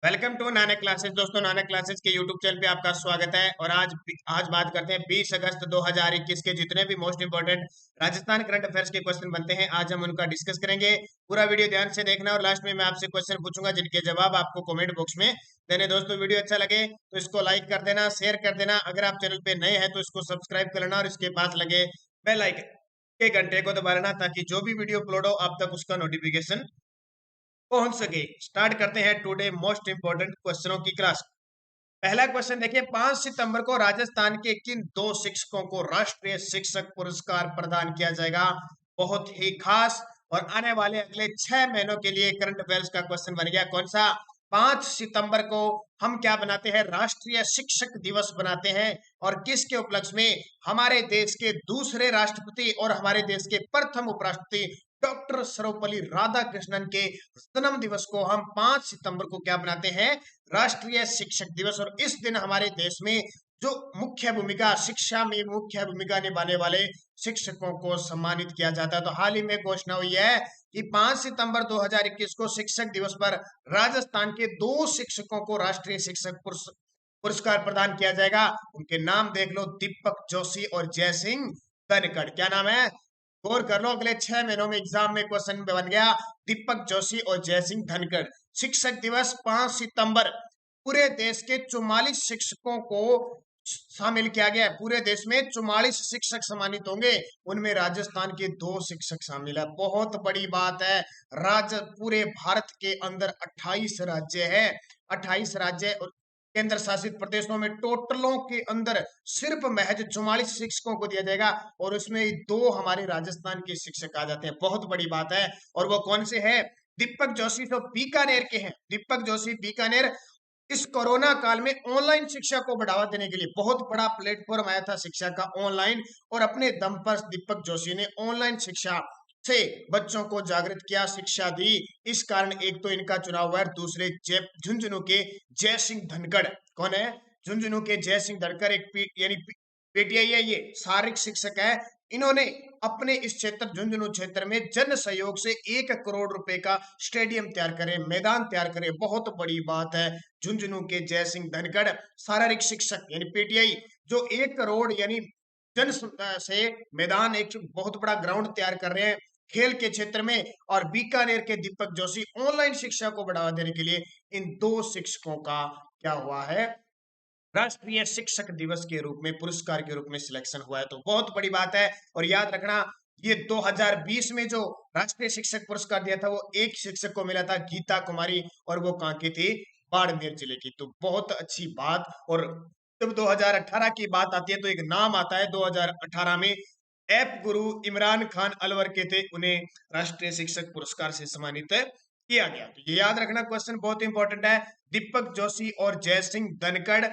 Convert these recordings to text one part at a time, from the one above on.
Welcome to Nanak classes. दोस्तों, Nanak classes के YouTube channel पे आपका स्वागत है। और आज बात करते हैं 20 अगस्त 2021 के जितने भी most important Rajasthan current affairs के क्वेश्चन बनते हैं, आज हम उनका डिस्कस करेंगे। पूरा वीडियो ध्यान से देखना और लास्ट में मैं आपसे क्वेश्चन पूछूंगा जिनके जवाब आपको कमेंट बॉक्स में देने। दोस्तों, वीडियो अच्छा लगे तो इसको लाइक कर देना, शेयर कर देना। अगर आप चैनल पे नए हैं तो इसको सब्सक्राइब कर लेना और इसके पास लगे बेल आइकन के घंटे को दबा लेना, ताकि जो भी वीडियो अपलोड हो आप तक उसका नोटिफिकेशन पहुंच सके। स्टार्ट करते हैं टुडे मोस्ट इंपोर्टेंट क्वेश्चनों की क्लास। पहला क्वेश्चन देखिए, 5 सितंबर को राजस्थान के किन दो शिक्षकों को राष्ट्रीय शिक्षक पुरस्कार प्रदान किया जाएगा? बहुत ही खास और आने वाले अगले 6 महीनों के लिए करंट अफेयर्स का क्वेश्चन बन गया। कौन सा? 5 सितंबर को हम क्या बनाते हैं? राष्ट्रीय शिक्षक दिवस बनाते हैं। और किसके उपलक्ष्य में? हमारे देश के दूसरे राष्ट्रपति और हमारे देश के प्रथम उपराष्ट्रपति डॉक्टर सर्वपल्ली राधाकृष्णन के जन्म दिवस को हम 5 सितंबर को क्या बनाते हैं? राष्ट्रीय शिक्षक दिवस। और इस दिन हमारे देश में जो मुख्य भूमिका, शिक्षा में मुख्य भूमिका निभाने वाले शिक्षकों को सम्मानित किया जाता है। तो हाल ही में घोषणा हुई है कि 5 सितंबर 2021 को शिक्षक दिवस पर राजस्थान के दो शिक्षकों को राष्ट्रीय शिक्षक पुरस्कार प्रदान किया जाएगा। उनके नाम देख लो, दीपक जोशी और जय सिंह धनखड़। क्या नाम है? गौर कर लो, अगले 6 महीनों में एग्जाम में क्वेश्चन बन गया। दीपक जोशी और जय सिंह धनखड़। शिक्षक दिवस 5 सितंबर, पूरे देश के 44 शिक्षकों को शामिल किया गया है। पूरे देश में 44 शिक्षक सम्मानित होंगे, उनमें राजस्थान के दो शिक्षक शामिल है। बहुत बड़ी बात है। पूरे भारत के अंदर 28 राज्य है। 28 राज्य और केंद्र शासित प्रदेशों में टोटलों के अंदर सिर्फ महज 44 शिक्षकों को दिया जाएगा, और उसमें दो हमारे राजस्थान के शिक्षक आ जाते हैं। बहुत बड़ी बात है। और वो कौन से हैं? दीपक जोशी तो बीकानेर के हैं। दीपक जोशी बीकानेर इस कोरोना काल में ऑनलाइन शिक्षा को बढ़ावा देने के लिए बहुत बड़ा प्लेटफॉर्म आया था शिक्षा का, ऑनलाइन। और अपने दम पर दीपक जोशी ने ऑनलाइन शिक्षा से बच्चों को जागृत किया, शिक्षा दी। इस कारण एक तो इनका चुनाव हुआ है, दूसरे झुंझुनू के जय सिंह धनखड़। कौन है? झुंझुनू के जय सिंह धनखड़ एक यानी पीटीआई है, ये शारीरिक शिक्षक है। इन्होंने अपने इस क्षेत्र झुंझुनू क्षेत्र में जन सहयोग से 1 करोड़ रुपए का स्टेडियम तैयार करे, मैदान तैयार करे। बहुत बड़ी बात है। झुंझुनू के जय सिंह धनखड़ शारीरिक शिक्षक यानी पीटीआई, जो 1 करोड़ यानी जन से मैदान, एक बहुत बड़ा ग्राउंड तैयार कर रहे हैं खेल के क्षेत्र में। और बीकानेर के दीपक जोशी ऑनलाइन शिक्षा को बढ़ावा देने के लिए इन दो शिक्षकों का क्या हुआ है? राष्ट्रीय शिक्षक दिवस के रूप में, पुरस्कार के रूप में सिलेक्शन हुआ है। तो बहुत बड़ी बात है। और याद रखना, ये 2020 में जो राष्ट्रीय शिक्षक पुरस्कार दिया था वो एक शिक्षक को मिला था, गीता कुमारी, और वो कहाँ की थी? बाड़मेर जिले की। तो बहुत अच्छी बात। और जब 2018 की बात आती है तो एक नाम आता है। 2018 में ऐप गुरु इमरान खान अलवर के थे, उन्हें राष्ट्रीय शिक्षक पुरस्कार से सम्मानित किया गया। तो ये याद रखना, क्वेश्चन बहुत इंपॉर्टेंट है। दीपक जोशी और जय सिंह धनखड़,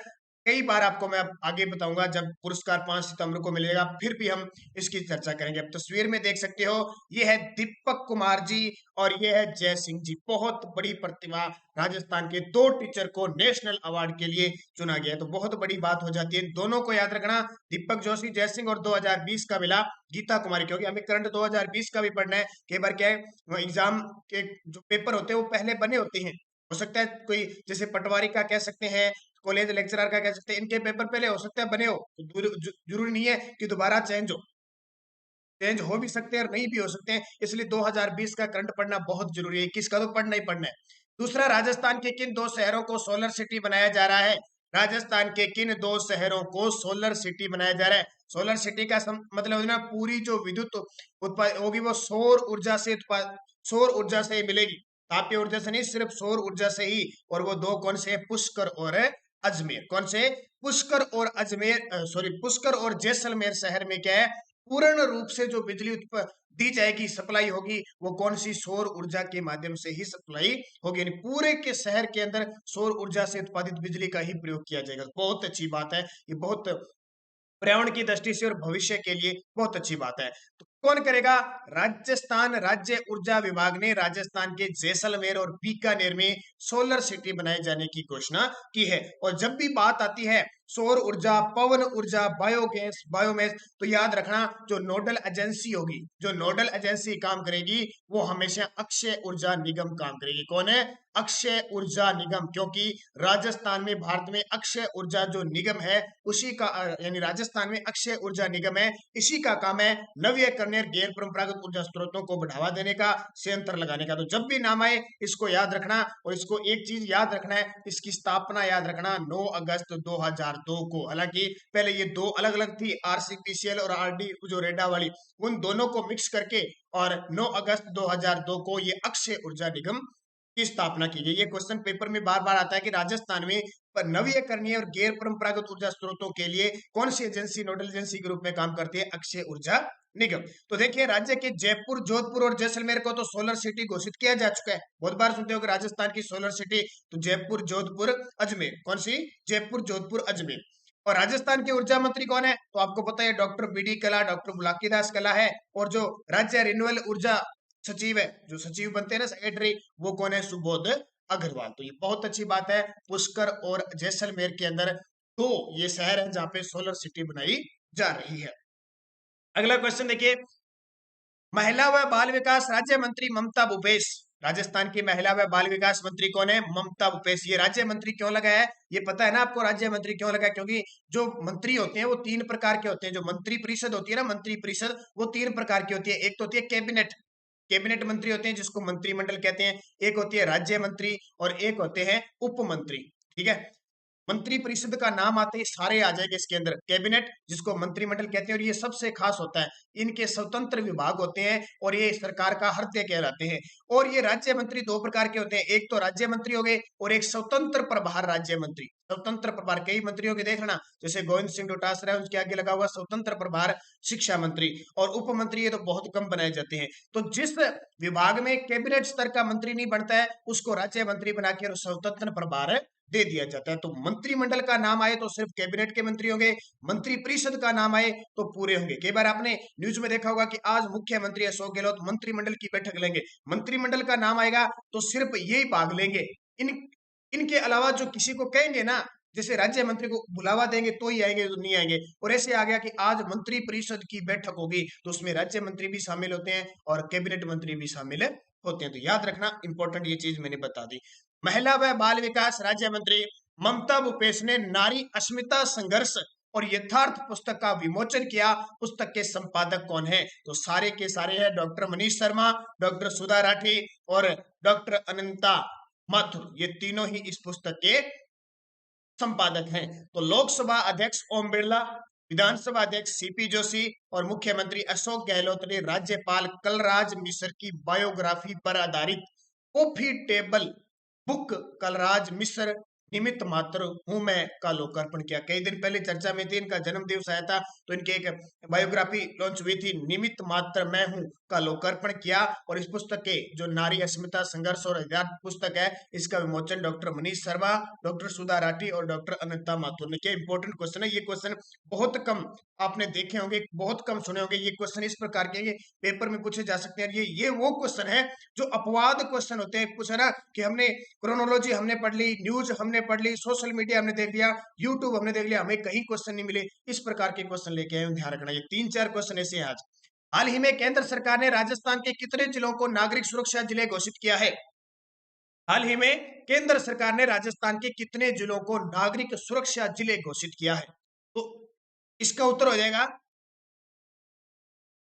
कई बार आपको मैं आगे बताऊंगा जब पुरस्कार 5 सितंबर को मिलेगा, फिर भी हम इसकी चर्चा करेंगे। अब तस्वीर में देख सकते हो, ये है दीपक कुमार जी और ये है जय सिंह जी। बहुत बड़ी प्रतिभा। राजस्थान के दो टीचर को नेशनल अवार्ड के लिए चुना गया है। तो बहुत बड़ी बात हो जाती है। दोनों को याद रखना, दीपक जोशी, जय सिंह। और 2020 का मिला गीता कुमारी, क्योंकि हमें करंट 2020 का भी पढ़ना है। कई बार क्या है, एग्जाम के जो पेपर होते हैं वो पहले बने होते हैं। हो सकता है कोई, जैसे पटवारी का कह सकते हैं, कॉलेज लेक्चरर का कह सकते हैं, इनके पेपर पहले हो सकता है बने हो, तो जरूरी नहीं है कि दोबारा चेंज हो भी सकते हैं और नहीं भी हो सकते हैं। इसलिए 2020 का करंट पढ़ना बहुत जरूरी है। 21 का तो पढ़ना ही पढ़ना है। दूसरा, राजस्थान के किन दो शहरों को सोलर सिटी बनाया जा रहा है? राजस्थान के किन दो शहरों को सोलर सिटी बनाया जा रहा है? सोलर सिटी का मतलब ना, पूरी जो विद्युत उत्पाद होगी वो सौर ऊर्जा से मिलेगी। तापीय ऊर्जा से नहीं, सिर्फ सौर ऊर्जा से ही। और वो दो कौन से? पुष्कर और अजमेर। कौन से? पुष्कर और अजमेर, सॉरी, पुष्कर और जैसलमेर शहर में क्या है? पूर्ण रूप से जो बिजली दी जाएगी, सप्लाई होगी, वो कौन सी? सौर ऊर्जा के माध्यम से ही सप्लाई होगी। यानी पूरे के शहर के अंदर सौर ऊर्जा से उत्पादित बिजली का ही प्रयोग किया जाएगा। बहुत अच्छी बात है। ये बहुत पर्यावरण की दृष्टि से और भविष्य के लिए बहुत अच्छी बात है। तो कौन करेगा? राजस्थान राज्य ऊर्जा विभाग ने राजस्थान के जैसलमेर और बीकानेर में सोलर सिटी बनाए जाने की घोषणा की है। और जब भी बात आती है सौर ऊर्जा, पवन ऊर्जा, बायोगैस, बायोमेस, तो याद रखना जो नोडल एजेंसी होगी, जो नोडल एजेंसी काम करेगी वो हमेशा अक्षय ऊर्जा निगम काम करेगी। कौन है? अक्षय ऊर्जा निगम। क्योंकि राजस्थान में, भारत में अक्षय ऊर्जा जो निगम है उसी का यानी राजस्थान में अक्षय ऊर्जा निगम है, इसी का काम है नवीकरणीय गैर परंपरागत ऊर्जा स्रोतों को बढ़ावा देने का, संयंत्र लगाने का। तो जब भी नाम आए इसको याद रखना। और इसको एक चीज याद रखना है, इसकी स्थापना याद रखना 9 अगस्त 2002 को। हालांकि पहले ये दो अलग अलग थी, आरसीपीसीएल और आरडी जो रेडा वाली, उन दोनों को मिक्स करके और 9 अगस्त 2002 को ये अक्षय ऊर्जा निगम की स्थापना की गई। ये क्वेश्चन पेपर में बार बार आता है कि राजस्थान में नवीकरणीय और गैर परंपरागत ऊर्जा स्रोतों के लिए कौन सी एजेंसी नोडल एजेंसी के रूप में काम करती है? अक्षय ऊर्जा निगम। तो देखिए राज्य के जयपुर, जोधपुर और जैसलमेर को तो सोलर सिटी घोषित किया जा चुका है। बहुत बार सुनते हो कि राजस्थान की सोलर सिटी, तो जयपुर, जोधपुर, अजमेर। कौन सी? जयपुर, जोधपुर, अजमेर। और राजस्थान के ऊर्जा मंत्री कौन है? तो आपको पता है डॉक्टर बीडी कला, डॉक्टर बुलाकीदास कला है। और जो राज्य रिन्यूएबल ऊर्जा सचिव है, जो सचिव बनते हैं ना सेक्रेटरी, वो कौन है? सुबोध अग्रवाल। तो ये बहुत अच्छी बात है। पुष्कर और जैसलमेर के अंदर दो ये शहर है जहां पे सोलर सिटी बनाई जा रही है। अगला क्वेश्चन देखिए, महिला व बाल विकास राज्य मंत्री ममता भूपेश, राजस्थान की महिला व बाल विकास मंत्री कौन है? ममता भूपेश। ये राज्य मंत्री क्यों लगा है? ये पता है ना आपको राज्य मंत्री क्यों लगा है? क्योंकि जो मंत्री होते हैं वो तीन प्रकार के होते हैं। जो मंत्री परिषद होती है ना, मंत्री परिषद, वो तीन प्रकार की होती है। एक तो होती है कैबिनेट, कैबिनेट मंत्री होते हैं जिसको मंत्रिमंडल कहते हैं। एक होती है राज्य मंत्री और एक होते हैं उप मंत्री। ठीक है, मंत्री परिषद का नाम आते ही सारे आ जाएंगे इसके अंदर। कैबिनेट जिसको मंत्रिमंडल कहते हैं, और ये सबसे खास होता है, इनके स्वतंत्र विभाग होते हैं और ये सरकार का हृदय कहलाते हैं। और ये राज्य मंत्री दो प्रकार के होते हैं, एक तो राज्य मंत्री हो गए और एक स्वतंत्र प्रभार राज्य मंत्री। स्वतंत्र प्रभार कई मंत्रियों के देखना, जैसे गोविंद सिंह डोटासरा है, उसके आगे लगा हुआ स्वतंत्र प्रभार शिक्षा मंत्री। और उप मंत्री ये तो बहुत कम बनाए जाते हैं। तो जिस विभाग में कैबिनेट स्तर का मंत्री नहीं बनता है उसको राज्य मंत्री बना के स्वतंत्र प्रभार दे दिया जाता है। तो मंत्रिमंडल का नाम आए तो सिर्फ कैबिनेट के मंत्री होंगे, मंत्री परिषद का नाम आए तो पूरे होंगे। कई बार आपने न्यूज में देखा होगा कि आज मुख्यमंत्री अशोक गहलोत मंत्रिमंडल की बैठक लेंगे, मंत्रिमंडल का नाम आएगा तो सिर्फ यही भाग लेंगे। इनके अलावा जो किसी को कहेंगे ना, जैसे राज्य मंत्री को बुलावा देंगे तो ही आएंगे, तो नहीं आएंगे। और ऐसे आ गया कि आज मंत्री परिषद की बैठक होगी तो उसमें राज्य मंत्री भी शामिल होते हैं और कैबिनेट मंत्री भी शामिल होते हैं। तो याद रखना, इंपॉर्टेंट ये चीज मैंने बता दी। महिला व बाल विकास राज्य मंत्री ममता भूपेश ने नारी अस्मिता संघर्ष और यथार्थ पुस्तक का विमोचन किया। पुस्तक के संपादक कौन है? तो सारे के सारे हैं डॉक्टर मनीष शर्मा, डॉक्टर सुधा राठी और डॉक्टर अनंता माथुर। ये तीनों ही इस पुस्तक के संपादक हैं। तो लोकसभा अध्यक्ष ओम बिरला, विधानसभा अध्यक्ष सीपी जोशी और मुख्यमंत्री अशोक गहलोत ने राज्यपाल कलराज मिश्र की बायोग्राफी पर आधारित coffee table book Kalraj Mishra निमित्त मात्र हूं मैं का लोकार्पण किया। कई दिन पहले चर्चा में थी, इनका जन्म दिवस आया था तो इनके एक बायोग्राफी लॉन्च हुई थी, निमित्त मात्र मैं हूं का लोकार्पण किया। और इस पुस्तक के जो नारी अस्मिता संघर्ष और यथार्थ पुस्तक है, इसका विमोचन डॉक्टर मनीष शर्मा, डॉक्टर सुधा राठी और डॉक्टर अनंता माथुर ने किया। इंपॉर्टेंट क्वेश्चन है ये। क्वेश्चन बहुत कम आपने देखे होंगे, बहुत कम सुने होंगे। ये क्वेश्चन इस प्रकार के ये पेपर में पूछे जा सकते हैं। ये वो क्वेश्चन है जो अपवाद क्वेश्चन होते हैं। कुछ है ना कि हमने क्रोनोलॉजी हमने पढ़ ली, न्यूज हमने पढ़ ली, सोशल मीडिया हमने देख लिया, यूट्यूब हमने देख लिया, हमें कहीं क्वेश्चन नहीं मिले, इस प्रकार के क्वेश्चन लेके आए। ध्यान रखना, ये 3-4 क्वेश्चन ऐसे हैं आज। हाल ही में केंद्र सरकार ने राजस्थान के कितने जिलों को नागरिक सुरक्षा जिले घोषित किया है? हाल ही में केंद्र सरकार ने राजस्थान के कितने जिलों को नागरिक सुरक्षा जिले घोषित किया है? तो इसका उत्तर हो जाएगा,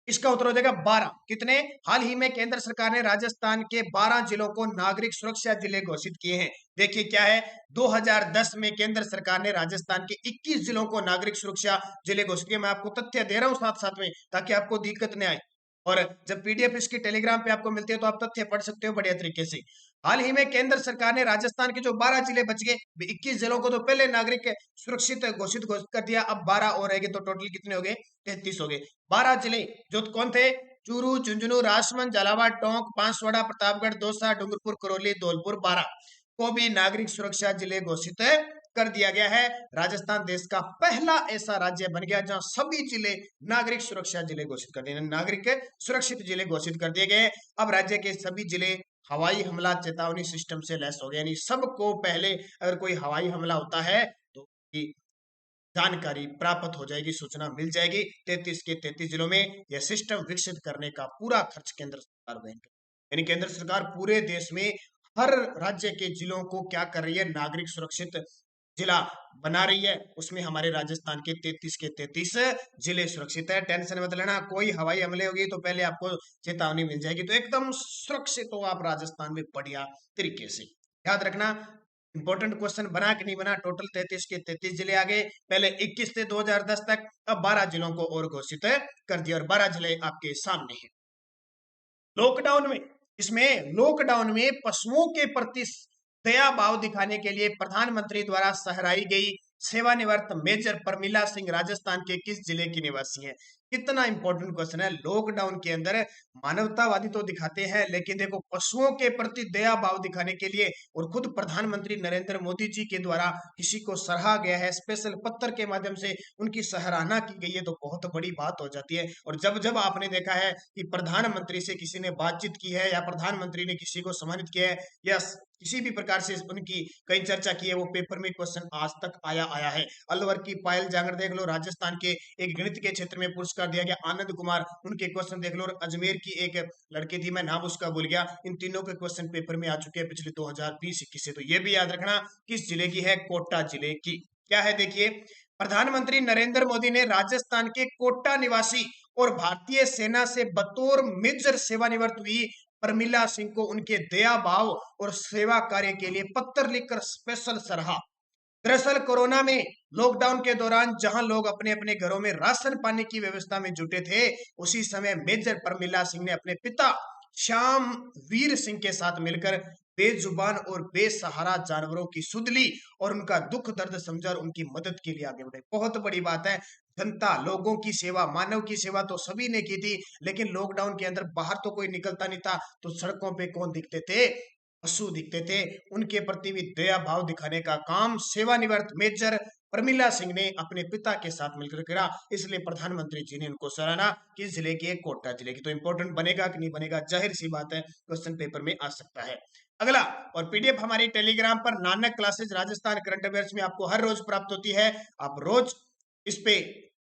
इसका उत्तर हो जाएगा 12। कितने? हाल ही में केंद्र सरकार ने राजस्थान के 12 जिलों को नागरिक सुरक्षा जिले घोषित किए हैं। देखिए क्या है, 2010 में केंद्र सरकार ने राजस्थान के 21 जिलों को नागरिक सुरक्षा जिले घोषित किए। मैं आपको तथ्य दे रहा हूं साथ साथ में, ताकि आपको दिक्कत नहीं आए। और जब पीडीएफ इसकी टेलीग्राम पे आपको मिलती है तो आप तथ्य पढ़ सकते हो बढ़िया तरीके से। हाल ही में केंद्र सरकार ने राजस्थान के जो 12 जिले बच गए, 21 जिलों को तो पहले नागरिक सुरक्षित घोषित कर दिया, अब 12 और रहेंगे, तो टोटल कितने हो गए? 33 हो गए। 12 जिले जो कौन थे? चूरू, झुंझुनू, राजसमंद, झालावाड़, टोंक, बांसवाड़ा, प्रतापगढ़, दौसा, डूंगरपुर, करौली, धौलपुर, 12 को भी नागरिक सुरक्षा जिले घोषित कर दिया गया है। राजस्थान देश का पहला ऐसा राज्य बन गया जहां सभी जिले नागरिक सुरक्षा जिले घोषित कर दिए, नागरिक सुरक्षित जिले घोषित कर दिए गए। अब राज्य के सभी जिले हवाई हमला चेतावनी सिस्टम से लैस हो गए, यानी सबको पहले अगर कोई हवाई हमला होता है तो जानकारी प्राप्त हो जाएगी, सूचना मिल जाएगी। 33 के 33 जिलों में यह सिस्टम विकसित करने का पूरा खर्च केंद्र सरकार वहन, यानी केंद्र सरकार पूरे देश में हर राज्य के जिलों को क्या कर रही है, नागरिक सुरक्षित जिला बना रही है। उसमें हमारे राजस्थान के 33 के 33 जिले सुरक्षित है। टेंशन मत लेना, कोई हवाई हमले होगी तो पहले आपको चेतावनी मिल जाएगी, तो एकदम सुरक्षित हो आप राजस्थान में बढ़िया तरीके से। याद रखना, इंपॉर्टेंट क्वेश्चन बना कि नहीं बना। टोटल 33 के 33 जिले आ गए, पहले 21 से 2010 तक, अब 12 जिलों को और घोषित कर दिया और 12 जिले आपके सामने हैं। लॉकडाउन में, इसमें लॉकडाउन में पशुओं के प्रति दया भाव दिखाने के लिए प्रधानमंत्री द्वारा सहराई गई सेवानिवृत्त मेजर प्रमिला सिंह राजस्थान के किस जिले की निवासी है? कितना इंपॉर्टेंट क्वेश्चन है। लॉकडाउन के अंदर मानवतावादी तो दिखाते हैं, लेकिन देखो पशुओं के प्रति दया भाव दिखाने के लिए और खुद प्रधानमंत्री नरेंद्र मोदी जी के द्वारा किसी को सराहा गया है, स्पेशल पत्र के माध्यम से उनकी सराहना की गई है, तो बहुत बड़ी बात हो जाती है। और जब जब आपने देखा है कि प्रधानमंत्री से किसी ने बातचीत की है या प्रधानमंत्री ने किसी को सम्मानित किया है या किसी भी प्रकार से उनकी कई चर्चा की है, वो पेपर में क्वेश्चन आज तक आया है। अलवर की पायल जांगर देख लो, राजस्थान के एक गणित के क्षेत्र में पुरस्कार दिया गया आनंद कुमार, उनके क्वेश्चन देख लो। और अजमेर की एक लड़की थी, मैं नाम उसका भूल गया। इन तीनों के क्वेश्चन पेपर में आ चुके हैं पिछले 2020-21 से। तो ये भी याद रखना किस जिले की है, कोटा जिले की। क्या है देखिए, प्रधानमंत्री नरेंद्र मोदी ने राजस्थान के कोटा निवासी और भारतीय सेना से बतौर मेजर सेवानिवृत्त हुई प्रमिला सिंह को उनके दया भाव और सेवा कार्य के लिए पत्र लिखकर स्पेशल सराहा। दरअसल कोरोना में लॉकडाउन के दौरान जहां लोग अपने अपने घरों में राशन पानी की व्यवस्था में जुटे थे, उसी समय मेजर प्रमिला सिंह ने अपने पिता श्याम वीर सिंह के साथ मिलकर बेजुबान और बेसहारा जानवरों की सुध ली और उनका दुख दर्द समझा और उनकी मदद के लिए आगे बढ़े। बहुत बड़ी बात है। जनता, लोगों की सेवा, मानव की सेवा तो सभी ने की थी, लेकिन लॉकडाउन के अंदर बाहर तो कोई निकलता नहीं था, तो सड़कों पे कौन दिखते थे, पशु दिखते थे। उनके प्रति भी दया भाव दिखाने का काम सेवानिवृत्त मेजर प्रमिला सिंह ने अपने पिता के साथ मिलकर करा, इसलिए प्रधानमंत्री जी ने उनको सराहना। किस जिले की, कोटा जिले की। तो इंपॉर्टेंट बनेगा कि नहीं बनेगा, जाहिर सी बात है, क्वेश्चन पेपर में आ सकता है। अगला, और पीडीएफ हमारी टेलीग्राम पर Nanak classes Rajasthan current affairs में आपको हर रोज प्राप्त होती है। आप रोज इस पे,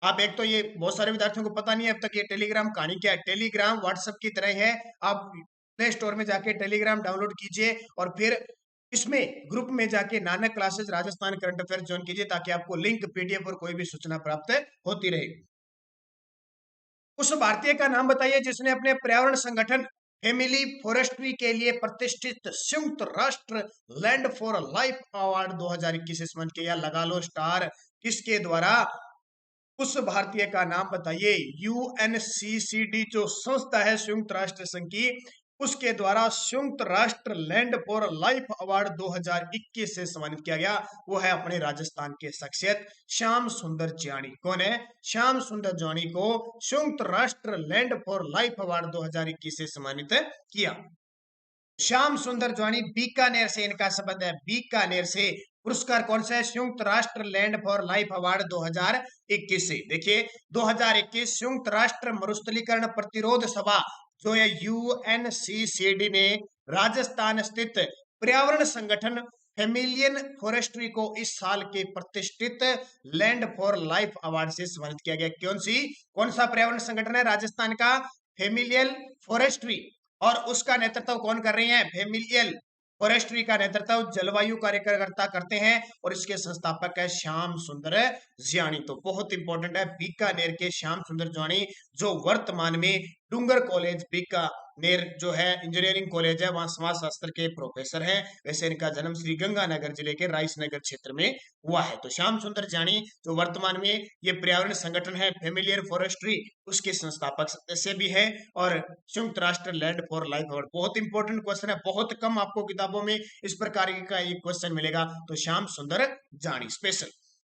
आप एक तो ये बहुत सारे विद्यार्थियों को पता नहीं है अब तक ये टेलीग्राम कहानी क्या है। टेलीग्राम व्हाट्सएप की तरह है, आप प्ले स्टोर में जाके टेलीग्राम डाउनलोड कीजिए और फिर इसमें ग्रुप में जाके Nanak classes Rajasthan current affair join कीजिए, ताकि आपको लिंक, पीडीएफ और कोई भी सूचना प्राप्त होती रहे। उस भारतीय का नाम बताइए जिसने अपने पर्यावरण संगठन फैमिली फॉरेस्ट्री के लिए प्रतिष्ठित संयुक्त राष्ट्र लैंड फॉर लाइफ अवार्ड 2021 से सम्मानित किया। लगा लो स्टार, किसके द्वारा, उस भारतीय का नाम बताइए। यूएनसीसीडी जो संस्था है संयुक्त राष्ट्र संघ की, उसके द्वारा संयुक्त राष्ट्र लैंड फॉर लाइफ अवार्ड 2021 से सम्मानित किया गया। वो है अपने राजस्थान के शख्सियत श्याम सुंदर जानी। कौन है? श्याम सुंदर जानी को संयुक्त राष्ट्र लैंड फॉर लाइफ अवार्ड 2021 से सम्मानित किया। श्याम सुंदर जानी बीकानेर से इनका संबंध है, बीकानेर से। पुरस्कार कौन सा है? संयुक्त राष्ट्र लैंड फॉर लाइफ अवार्ड 2021 से। देखिए 2021 संयुक्त राष्ट्र मरुस्थलीकरण प्रतिरोध सभा जो है यूएनसीसीडी ने राजस्थान स्थित पर्यावरण संगठन फैमिलियन फॉरेस्ट्री को इस साल के प्रतिष्ठित लैंड फॉर लाइफ अवार्ड से सम्मानित किया गया। कौन सा पर्यावरण संगठन है? राजस्थान का फैमिलियल फॉरेस्ट्री। और उसका नेतृत्व कौन कर रही है? फैमिलियल फॉरेस्ट्री का नेतृत्व जलवायु कार्यकर्ता करते हैं और इसके संस्थापक है श्याम सुंदर जानी। तो बहुत इंपॉर्टेंट है, बीकानेर के श्याम सुंदर जानी जो वर्तमान में डूंगर कॉलेज बीकानेर जो है इंजीनियरिंग कॉलेज है, वहां समाज शास्त्र के प्रोफेसर हैं। वैसे इनका जन्म श्री गंगानगर जिले के राइसनगर क्षेत्र में हुआ है। तो श्याम सुंदर जानी जो वर्तमान में ये पर्यावरण संगठन है फैमिलियर फॉरेस्ट्री, उसके संस्थापक सदस्य भी है और संयुक्त राष्ट्र लैंड फॉर लाइफ अवार्ड। बहुत इंपॉर्टेंट क्वेश्चन है, बहुत कम आपको किताबों में इस प्रकार का एक क्वेश्चन मिलेगा। तो श्याम सुंदर जानी स्पेशल।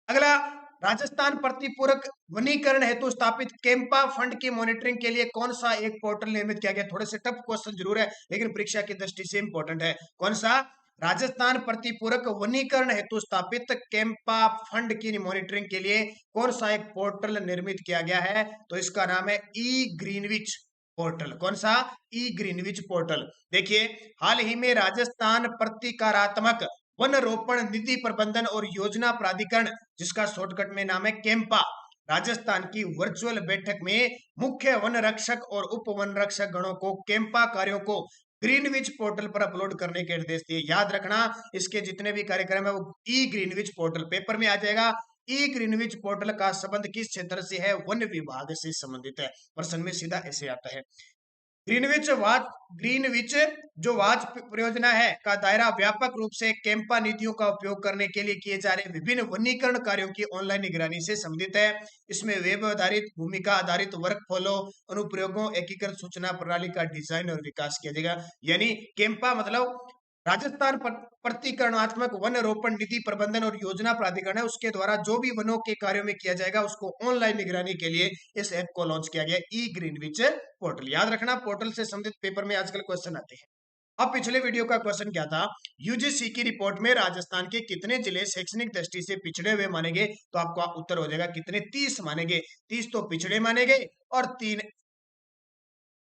अगला, राजस्थान प्रतिपूरक वनीकरण हेतु स्थापित कैंपा फंड की मॉनिटरिंग के लिए कौन सा एक पोर्टल निर्मित किया गया? थोड़े से टफ क्वेश्चन जरूर है, लेकिन परीक्षा की दृष्टि से इंपॉर्टेंट है। कौन सा? राजस्थान प्रतिपूरक वनीकरण हेतु स्थापित कैंपा फंड की मॉनिटरिंग के लिए कौन सा एक पोर्टल निर्मित किया गया है? तो इसका नाम है ई ग्रीनविच पोर्टल। कौन सा? ई ग्रीनविच पोर्टल। देखिए, हाल ही में राजस्थान प्रतिकारात्मक वन रोपण निधि प्रबंधन और योजना प्राधिकरण, जिसका शॉर्टकट में नाम है कैंपा, राजस्थान की वर्चुअल बैठक में मुख्य वन रक्षक और उप वन रक्षक गणों को कैंपा कार्यों को ग्रीनविच पोर्टल पर अपलोड करने के निर्देश दिए। याद रखना, इसके जितने भी कार्यक्रम है वो ई ग्रीनविच पोर्टल पेपर में आ जाएगा। ई ग्रीनविच पोर्टल का संबंध किस क्षेत्र से है? वन विभाग से संबंधित है। प्रश्न में सीधा ऐसे आता है। ग्रीनविच जो वाच परियोजना है का दायरा व्यापक रूप से कैंपा नीतियों का उपयोग करने के लिए किए जा रहे विभिन्न वनीकरण कार्यों की ऑनलाइन निगरानी से संबंधित है। इसमें वेब आधारित, भूमिका आधारित वर्क फ्लो, अनुप्रयोगों, एकीकृत सूचना प्रणाली का डिजाइन और विकास किया जाएगा। यानी कैंपा मतलब राजस्थान प्रतिकरणात्मक वन रोपण निधि प्रबंधन और योजना प्राधिकरण है, उसके द्वारा जो भी वनों के कार्यों में किया जाएगा उसको ऑनलाइन निगरानी के लिए इस ऐप को लॉन्च किया गया, ई ग्रीनविच पोर्टल। याद रखना, पोर्टल से संबंधित पेपर में आजकल क्वेश्चन आते हैं। अब पिछले वीडियो का क्वेश्चन क्या था? यूजीसी की रिपोर्ट में राजस्थान के कितने जिले शैक्षणिक दृष्टि से पिछड़े हुए माने गए? तो आपका उत्तर हो जाएगा कितने? 30 माने गए। 30 तो पिछड़े माने गए और 3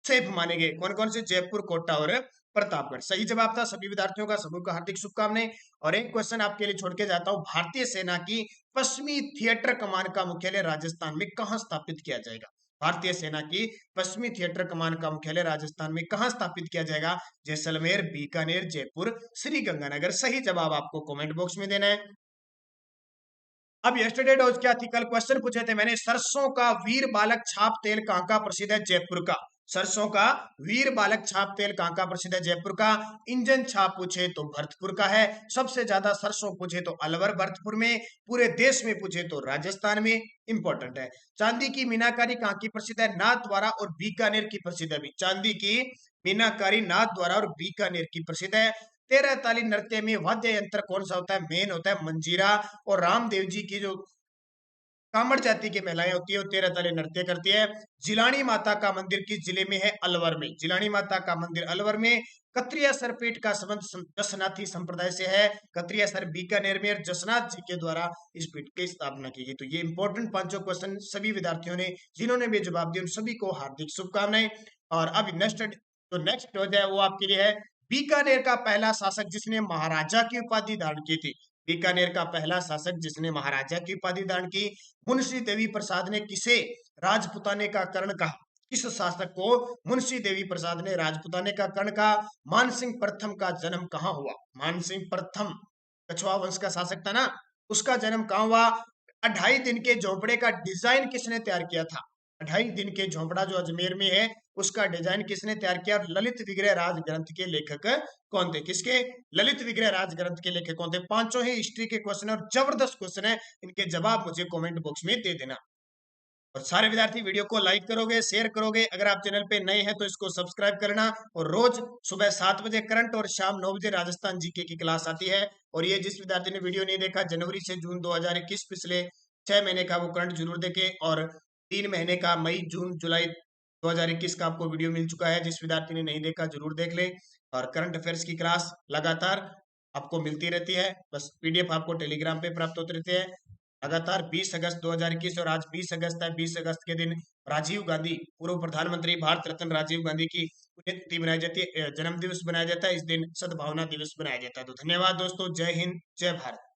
सेफ माने गए। कौन कौन से? जयपुर, कोटा और प्रतापगढ़। सही जवाब था। सभी विद्यार्थियों का समूह का हार्दिक शुभकामनाएं। और एक क्वेश्चन आपके लिए छोड़ के जाता हूं, भारतीय सेना की पश्चिमी थिएटर कमान का मुख्यालय राजस्थान में कहां स्थापित किया जाएगा? भारतीय सेना की पश्चिमी थिएटर कमान का मुख्यालय राजस्थान में कहां स्थापित किया जाएगा? जैसलमेर, बीकानेर, जयपुर, श्री गंगानगर। सही जवाब आपको कमेंट बॉक्स में देना है। अब यस्टरडे डोज क्या थी? कल क्वेश्चन पूछे थे मैंने, सरसों का वीर बालक छाप तेल कहां का प्रसिद्ध है? जयपुर का। सरसों का वीर बालक छाप तेल कहां का प्रसिद्ध है? जयपुर का। इंजन छाप पूछे तो भरतपुर का है। सबसे ज्यादा सरसों पूछे तो अलवर, भरतपुर में। पूरे देश में पूछे तो राजस्थान में। इंपॉर्टेंट है। चांदी की मीनाकारी कहां की प्रसिद्ध है? नाथद्वारा और बीकानेर की प्रसिद्ध है। चांदी की मीनाकारी नाथद्वारा और बीकानेर की प्रसिद्ध है। 13 ताली नृत्य में वाद्य यंत्र कौन सा होता है? मेन होता है मंजीरा। और रामदेव जी की जो कामड़ जाति की महिलाएं होती है वो 13 ताली नृत्य करती है। जिलानी माता का मंदिर किस जिले में है? अलवर में। जिलानी माता का मंदिर अलवर में। कत्रिया सरपीठ का संबंध जसनाथी संप्रदाय से है। कत्रिया सर बीकानेर में। जसनाथ जी के द्वारा इस पीठ की स्थापना की गई। तो ये इंपॉर्टेंट पांचों क्वेश्चन सभी विद्यार्थियों ने जिन्होंने भी जवाब दिए उन सभी को हार्दिक शुभकामनाएं। और अब नेक्स्ट जो है वो आपके लिए है, बीकानेर का पहला शासक जिसने महाराजा की उपाधि धारण की थी। बीकानेर का पहला शासक जिसने महाराजा की उपाधि धारण की, मुंशी देवी प्रसाद ने किसे राजपुताने का कर्ण कहा? किस शासक को मुंशी देवी प्रसाद ने राजपुताने का कर्ण कहा? मानसिंह प्रथम का जन्म कहाँ हुआ? मानसिंह प्रथम कछुआ वंश का शासक था ना, उसका जन्म कहाँ हुआ? 2.5 दिन के झोपड़े का डिजाइन किसने तैयार किया था? 2.5 दिन के झोपड़ा जो अजमेर में है उसका डिजाइन किसने तैयार किया? और ललित विग्रह राज ग्रंथ के लेखक कौन थे? किसके? ललित विग्रह राज ग्रंथ के लेखक कौन थे? पांचों ही हिस्ट्री के क्वेश्चन और जबरदस्त क्वेश्चन है, इनके जवाब मुझे कमेंट बॉक्स में दे देना। और सारे विद्यार्थी वीडियो को लाइक करोगे, शेयर करोगे। अगर आप चैनल पे नए हैं तो इसको सब्सक्राइब करना। और रोज सुबह 7 बजे करंट और शाम 9 बजे राजस्थान जीके की क्लास आती है। और ये जिस विद्यार्थी ने वीडियो नहीं देखा, जनवरी से जून 2021 पिछले 6 महीने का, वो करंट जरूर देखे। और 3 महीने का मई, जून, जुलाई 2021 का आपको वीडियो मिल चुका है। जिस विद्यार्थी ने नहीं देखा जरूर देख ले। और करंट अफेयर्स की क्लास लगातार आपको मिलती रहती है, बस पीडीएफ आपको टेलीग्राम पे प्राप्त होते रहते हैं लगातार। 20 अगस्त 2021 और आज 20 अगस्त है। 20 अगस्त के दिन राजीव गांधी, पूर्व प्रधानमंत्री भारत रत्न राजीव गांधी की पुण्यतिथि मनाई जाती है, जन्म दिवस मनाया जाता है। इस दिन सद्भावना दिवस मनाया जाता है। तो धन्यवाद दोस्तों, जय हिंद, जय भारत।